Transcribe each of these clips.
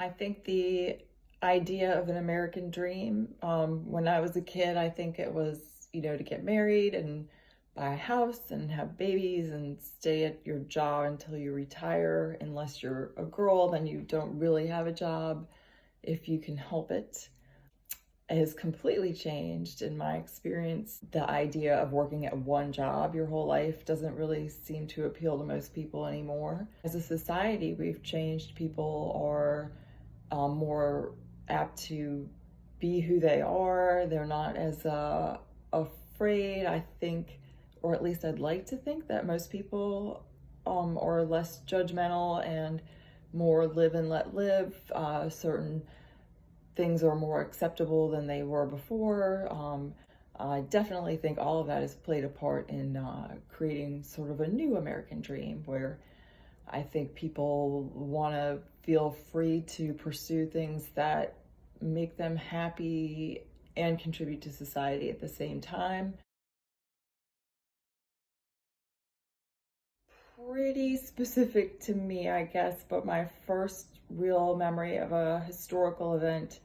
I think the idea of an American dream, when I was a kid, I think it was, to get married and buy a house and have babies and stay at your job until you retire. Unless you're a girl, then you don't really have a job if you can help it. It has completely changed in my experience. The idea of working at one job your whole life doesn't really seem to appeal to most people anymore. As a society, we've changed. People are more apt to be who they are. They're not as afraid, I think, or at least I'd like to think that most people are less judgmental and more live and let live. Certain things are more acceptable than they were before. I definitely think all of that has played a part in creating sort of a new American dream where I think people want to feel free to pursue things that make them happy and contribute to society at the same time. Pretty specific to me, I guess, but my first real memory of a historical event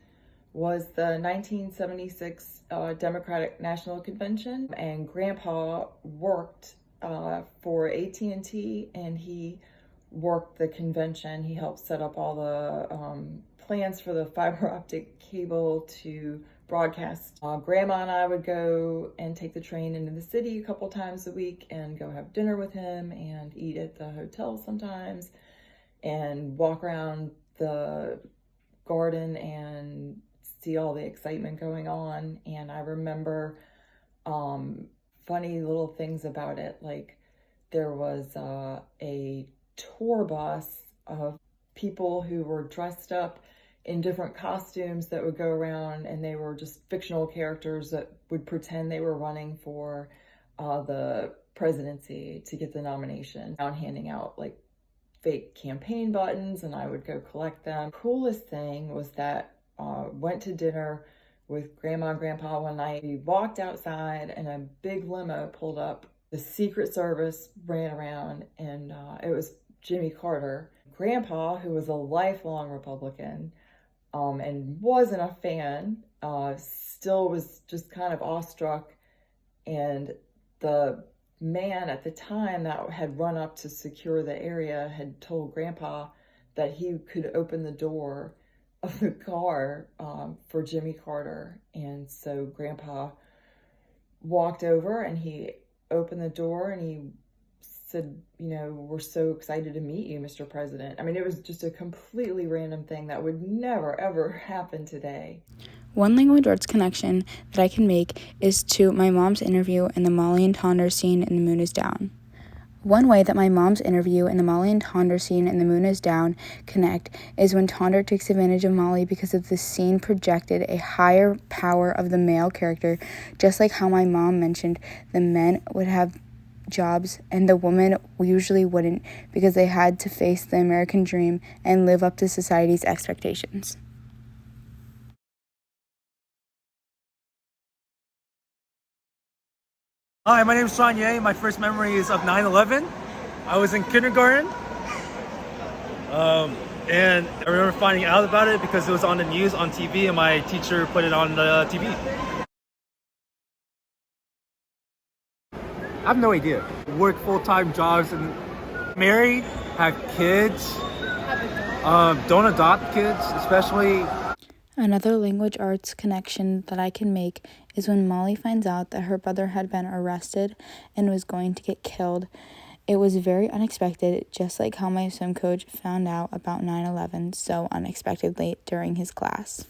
was the 1976 Democratic National Convention, and Grandpa worked for AT&T, and he worked the convention. He helped set up all the plans for the fiber optic cable to broadcast. Grandma and I would go and take the train into the city a couple times a week and go have dinner with him and eat at the hotel sometimes and walk around the garden and see all the excitement going on. And I remember funny little things about it, like there was a tour bus of people who were dressed up in different costumes that would go around, and they were just fictional characters that would pretend they were running for the presidency to get the nomination. I'm handing out like fake campaign buttons, and I would go collect them. Coolest thing was that went to dinner with Grandma and Grandpa one night. We walked outside and a big limo pulled up. The Secret Service ran around, and it was Jimmy Carter. Grandpa, who was a lifelong Republican and wasn't a fan, still was just kind of awestruck. And the man at the time that had run up to secure the area had told Grandpa that he could open the door of the car for Jimmy Carter. And so Grandpa walked over and he opened the door and he said, we're so excited to meet you, Mr. President. I mean, it was just a completely random thing that would never, ever happen today. One language arts connection that I can make is to my mom's interview in the Molly and Tonder scene in The Moon is Down. One way that my mom's interview and the Molly and Tonder scene in The Moon is Down connect is when Tonder takes advantage of Molly because of the scene projected a higher power of the male character, just like how my mom mentioned the men would have jobs and the women usually wouldn't because they had to face the American dream and live up to society's expectations. Hi, my name is Sean Ye. My first memory is of 9/11. I was in kindergarten, and I remember finding out about it because it was on the news on TV, and my teacher put it on the TV. I have no idea. Work full-time jobs and married, have kids. Don't adopt kids, especially. Another language arts connection that I can make is when Molly finds out that her brother had been arrested and was going to get killed. It was very unexpected, just like how my swim coach found out about 9/11 so unexpectedly during his class.